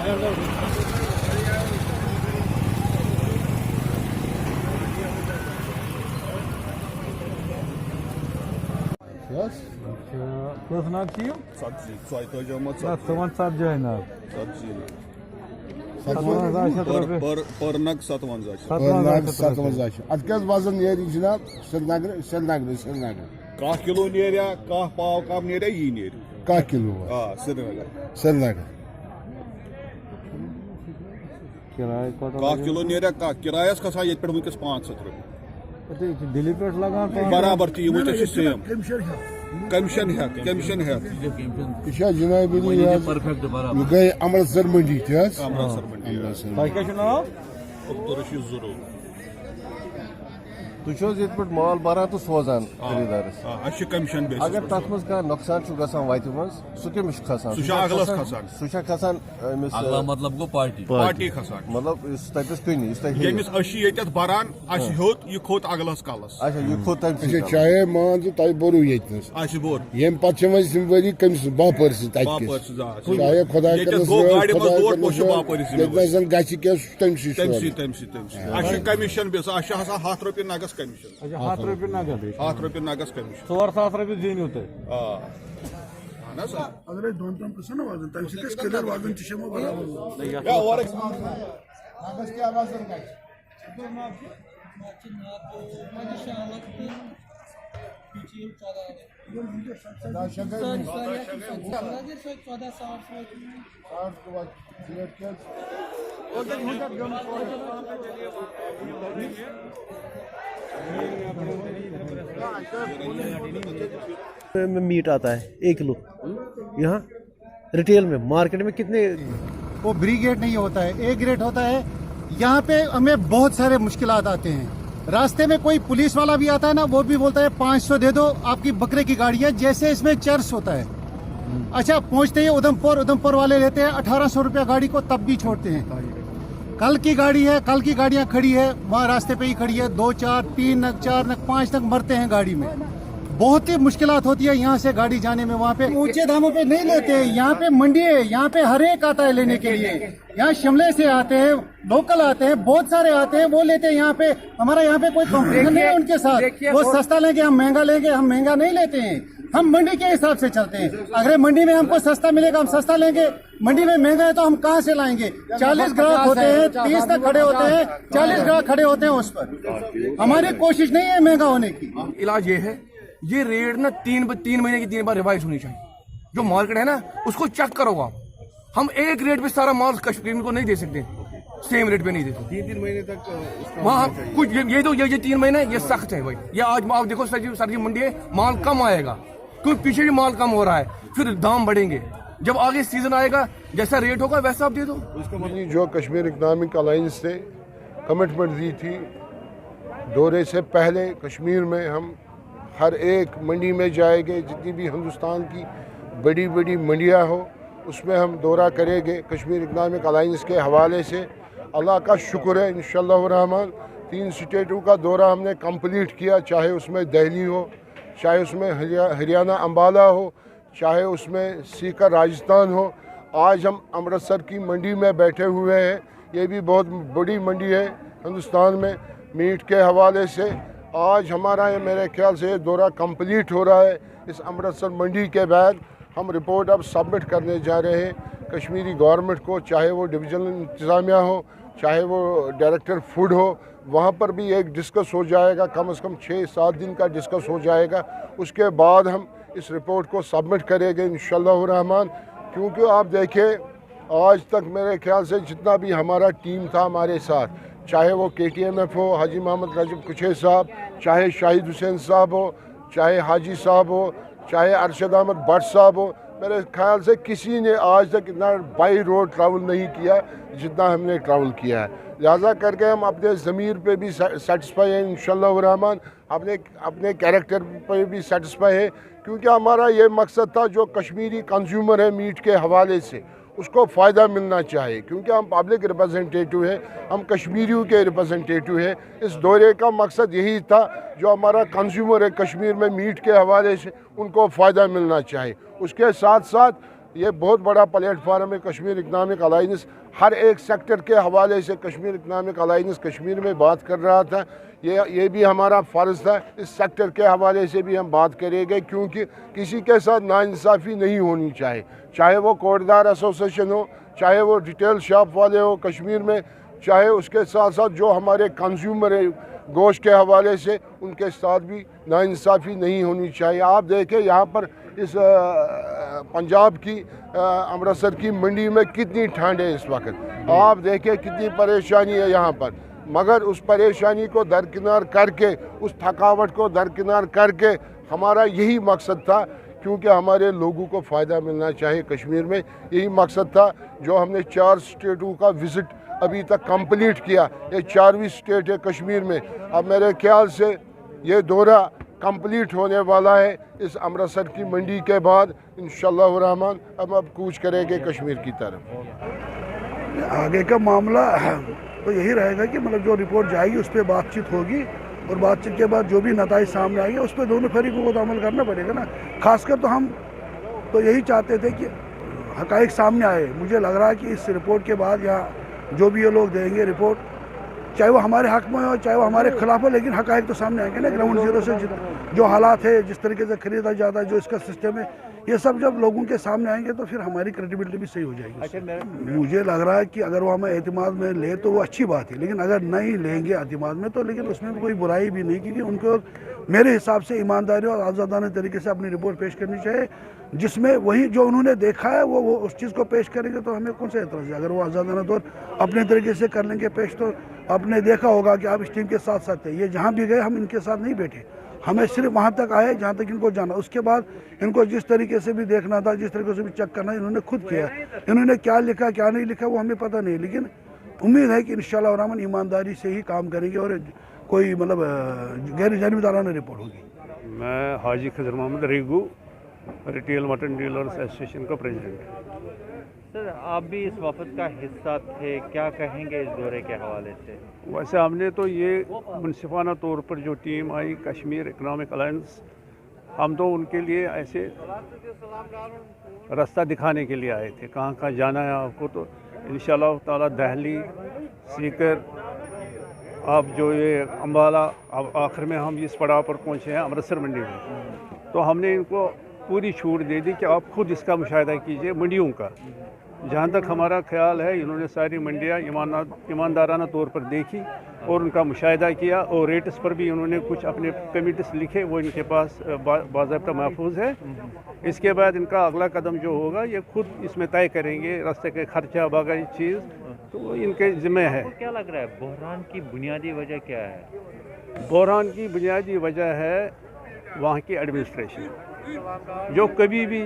Kız ne yapıyor? Parnak satılacak. Atkaz bazın yeri cünab Sırnagır. Kah kilo nere, kah pav kam nere iyi nere. Kah kilo var. Sırnagır. Kah kilo nere kah kirayas kasa yetper mümkün 500 rupiya. Dili pe lagan Barabar ki bu da sistem. Commission है İşe Cenab-ı ya Lugay Amritsar Mandi tiyaz Amritsar Başka şunu al. Oturuşu zor. Tuçoz yetput mal bara tu sozan xaridarız. Aşı commission basis. Agar tatmız ka noksan şu gasan vaytımız su kemiş xasan. Suşa aglas xasan. Suşa xasan Agla matlab go party xasan. Matlab status köyni istay. Yemis aşı yetet baran aşı hot yukot aglas kalas. Aşa yukot tam şey. Çaye manzu tay boru yetiniz. Aşı bor. Yem paçamaz simvali commission baparsı taykes. Baparsı da. Çaye khoday karız. Yetet go gadi mas dor poşu baparsı. Yetmezden gaçı kes temsil. Aşı commission bes aşı hasa 7 rupiya nagas commission. अच्छा 7 रुपये नगद है 7 रुपये नागस commission 7 रुपये देने होते हैं nasıl? Adre dontan kısana vardı. Tabii siz kadar vardı tişeme var. Ya o ara nagas ki avazın kaç? में मीट आता है 1 किलो यहाँ रिटेल में मार्केट में कितने वो ब्रिगेड नहीं होता है, ए ग्रेड होता है। यहाँ पे हमें बहुत सारे मुश्किलात आते हैं। रास्ते में कोई पुलिस वाला भी आता है ना, वो भी बोलता है 500 दे दो आपकी बकरे की गाड़ी है, जैसे इसमें चर्च होता है। अच्छा पहुँचते ही उधमपुर वाले लेते हैं 1800 रुपया गाड़ी को, तब भी छोड़ते हैं। कल की गाड़ी है, कल की गाड़ियाँ खड़ी है वहाँ रास्ते पे ही खड़ी है, 2 4 3 नग 4 नग 5 नग मरते हैं गाड़ी में। बहुत ही मुश्किलात होती है यहाँ से गाड़ी जाने में। वहाँ पे ऊंचे दामों पे नहीं लेते हैं, यहाँ पे मंडी है, यहाँ पे हर एक आता है लेने के लिए। यहाँ शिमले से आते हैं, लोकल आते हैं, बहुत सारे आते हैं, वो लेते हैं यहाँ पे। हमारा यहाँ पे कोई कंपटीशन नहीं है उनके साथ। वो सस्ता लेंगे हम महंगा लेंगे, हम महंगा नहीं लेते हैं। हम मंडी के हिसाब से चलते हैं। अगर मंडी में हमको सस्ता मिलेगा हम सस्ता लेंगे, मंडी में महंगा है तो हम कहाँ से लाएंगे। 40 ग्राहक होते हैं, 30 तक खड़े होते हैं, 40 ग्राहक खड़े होते हैं उस पर। हमारी कोशिश नहीं है महंगा होने की। इलाज ये है, ये रेट ना 3 महीने की 3 बार रिवाइज होनी चाहिए। जो मार्केट है ना उसको चेक करो आप। हम एक रेट पे सारा माल कश्मीर को नहीं दे सकते, सेम रेट पे नहीं देते। 3 महीने तक वहाँ कुछ ये 3 महीने ये सख्त है भाई। ये आज आप देखो सब्जी मंडी है, माल कम आएगा क्योंकि पीछे भी माल कम हो रहा है, फिर दाम बढ़ेंगे। जब आगे सीजन आएगा जैसा रेट होगा वैसा आप दे दो। जो कश्मीर इकनॉमिक अलायंस ने कमिटमेंट दी थी दौरे से पहले, कश्मीर में हम हर एक मंडी में जाएंगे, जितनी भी हिंदुस्तान की बड़ी बड़ी मंडियां हो उसमें हम दौरा करेंगे कश्मीर इकनॉमिक अलायंस के हवाले से। अल्लाह का शुक्र है इंशाअल्लाह रहमान 3 स्टेटों का दौरा हमने कंप्लीट किया, चाहे उसमें दिल्ली हो, चाहे उसमें हरियाणा अम्बाला हो, चाहे उसमें सीकर राजस्थान हो। आज हम अमृतसर की मंडी में बैठे हुए हैं, ये भी बहुत बड़ी मंडी है हिंदुस्तान में मीट के हवाले से। आज हमारा ये मेरे ख्याल से ये दौरा कंप्लीट हो रहा है। इस अमृतसर मंडी के बाद हम रिपोर्ट अब सबमिट करने जा रहे हैं कश्मीरी गवर्नमेंट को, चाहे वो डिविजनल इंतज़ामिया हो, चाहे वो डायरेक्टर फूड हो। वहाँ पर भी एक डिस्कस हो जाएगा, कम से कम 6-7 दिन का डिस्कस हो जाएगा। उसके बाद हम इस रिपोर्ट को सबमिट करेंगे इंशाअल्लाह रहमान। क्योंकि आप देखें आज तक मेरे ख्याल से जितना भी हमारा टीम था हमारे साथ, चाहे वो KTMF हो, हाजी मोहम्मद रजब कुछे साहब, चाहे शाहिद हुसैन साहब हो, चाहे हाजी साहब हो, चाहे अरशद अहमद भट्ट साहब हो, मेरे ख्याल से किसी ने आज तक इतना बाई रोड ट्रैवल नहीं किया जितना हमने ट्रैवल किया है। लिहाजा करके हम अपने ज़मीर पे भी सेटिस्फाई हैं इंशाअल्लाह रहमान, अपने कैरेक्टर पे भी सेटिस्फाई है। क्योंकि हमारा ये मकसद था जो कश्मीरी कंज्यूमर है मीट के हवाले से उसको फ़ायदा मिलना चाहिए। क्योंकि हम पब्लिक रिप्रेजेंटेटिव हैं, हम कश्मीरियों के रिप्रेजेंटेटिव हैं। इस दौरे का मकसद यही था जो हमारा कंज्यूमर है कश्मीर में मीट के हवाले से उनको फ़ायदा मिलना चाहिए। उसके साथ साथ ये बहुत बड़ा प्लेटफार्म है कश्मीर इकनॉमिक अलाइंस। हर एक सेक्टर के हवाले से कश्मीर इकनॉमिक अलाइंस कश्मीर में बात कर रहा था। ये भी हमारा फ़र्ज़ था, इस सेक्टर के हवाले से भी हम बात करेंगे, क्योंकि किसी के साथ नाइंसाफ़ी नहीं होनी चाहिए, चाहे वो कोटदार एसोसिएशन हो, चाहे वो रिटेल शॉप वाले हो कश्मीर में, चाहे उसके साथ साथ जो हमारे कंज्यूमर है गोश्त के हवाले से, उनके साथ भी नाइंसाफ़ी नहीं होनी चाहिए। आप देखें यहाँ पर इस पंजाब की अमृतसर की मंडी में कितनी ठंड है इस वक्त, आप देखें कितनी परेशानी है यहाँ पर, मगर उस परेशानी को दरकिनार करके, उस थकावट को दरकिनार करके हमारा यही मकसद था, क्योंकि हमारे लोगों को फ़ायदा मिलना चाहिए कश्मीर में, यही मकसद था जो हमने 4 स्टेटों का विज़िट अभी तक कंप्लीट किया। ये 4वीं स्टेट है कश्मीर में। अब मेरे ख्याल से ये दौरा कंप्लीट होने वाला है इस अमृतसर की मंडी के बाद, इंशाअल्लाह रहमान अब कूच करेंगे कश्मीर की तरफ। आगे का मामला तो यही रहेगा कि मतलब जो रिपोर्ट जाएगी उस पर बातचीत होगी, और बातचीत के बाद जो भी नताइज सामने आएंगे उस पर दोनों फरीकों को तो अमल करना पड़ेगा ना। खासकर तो हम तो यही चाहते थे कि हक़ाइक़ सामने आए। मुझे लग रहा है कि इस रिपोर्ट के बाद यहाँ जो भी ये लोग देंगे रिपोर्ट, चाहे वो हमारे हक़ में हो चाहे वो हमारे ख़िलाफ़ हो, लेकिन हक़ाइक़ तो सामने आएंगे ना। ग्राउंड ज़ीरो से जो हालात है, जिस तरीके से ख़रीदा जाता है, जो इसका सिस्टम है, ये सब जब लोगों के सामने आएंगे तो फिर हमारी क्रेडिबिलिटी भी सही हो जाएगी। मुझे लग रहा है कि अगर वो हमें एतमाद में ले तो वो अच्छी बात है, लेकिन अगर नहीं लेंगे एतमाद में तो लेकिन उसमें कोई बुराई भी नहीं, क्योंकि उनको मेरे हिसाब से ईमानदारी और आज़ादाना तरीके से अपनी रिपोर्ट पेश करनी चाहिए, जिसमें वही जो उन्होंने देखा है वो उस चीज़ को पेश करेंगे तो हमें कौन सा एतराज़ है। अगर वो आज़ादाना तौर अपने तरीके से कर लेंगे पेश, तो आपने देखा होगा कि आप इस टीम के साथ साथ थे, ये जहाँ भी गए हम इनके साथ नहीं बैठे, हमें सिर्फ वहाँ तक आए जहाँ तक इनको जाना। उसके बाद इनको जिस तरीके से भी देखना था, जिस तरीके से भी चेक करना, इन्होंने खुद किया। इन्होंने क्या लिखा क्या नहीं लिखा वो हमें पता नहीं, लेकिन उम्मीद है कि इंशाअल्लाह रहमान ईमानदारी से ही काम करेंगे और कोई मतलब गैर जानिबदाराना रिपोर्ट होगी। मैं Haji Khazar Mohammad Regu, retail mutton dealers association का प्रेसिडेंट। सर, आप भी इस वफद का हिस्सा थे, क्या कहेंगे इस दौरे के हवाले से? वैसे हमने तो ये मुनसिफाना तौर पर जो टीम आई कश्मीर इकनॉमिक अलायंस, हम तो उनके लिए ऐसे रास्ता दिखाने के लिए आए थे, कहाँ कहाँ जाना है आपको। तो इंशाअल्लाह ताला दिल्ली, सीकर, अब जो ये अम्बाला, अब आखिर में हम इस पड़ाव पर पहुँचे हैं अमृतसर मंडी में। तो हमने इनको पूरी छूट दे दी कि आप खुद इसका मुशाहिदा कीजिए मंडियों का। जहाँ तक हमारा ख्याल है इन्होंने सारी मंडियाँ ईमानदाराना तौर पर देखी और उनका मुशाहिदा किया, और रेट्स पर भी उन्होंने कुछ अपने कमिटीज लिखे, वो इनके पास बाज़ाब्ता महफूज है। इसके बाद इनका अगला कदम जो होगा ये खुद इसमें तय करेंगे, रास्ते के खर्चा बाकी चीज़ तो इनके ज़िम्मे है। क्या लग रहा है बहरान की बुनियादी वजह क्या है? बहरान की बुनियादी वजह है वहाँ की एडमिनिस्ट्रेशन, जो कभी भी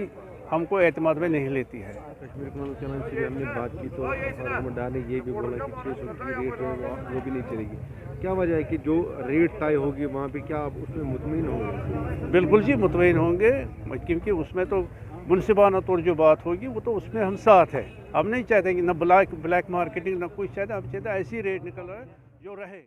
हमको एतमाद में नहीं लेती है। कश्मीर इकनॉमिक अलायंस से हमने बात की तो हुकूमतदार ने ये भी बोला कि 600 की रेट है वो भी नहीं चलेगी। क्या वजह है कि जो रेट तय होगी वहाँ पे, क्या आप उसमें मुतमईन होंगे? बिल्कुल जी मुतमईन होंगे, क्योंकि उसमें तो मुनसिफाना तौर जो बात होगी वो तो उसमें हम साथ हैं। हम नहीं चाहते कि न ब्लैक मार्केटिंग न कुछ चाहते, हम चाहते ऐसी रेट निकल रहा है जो रहे।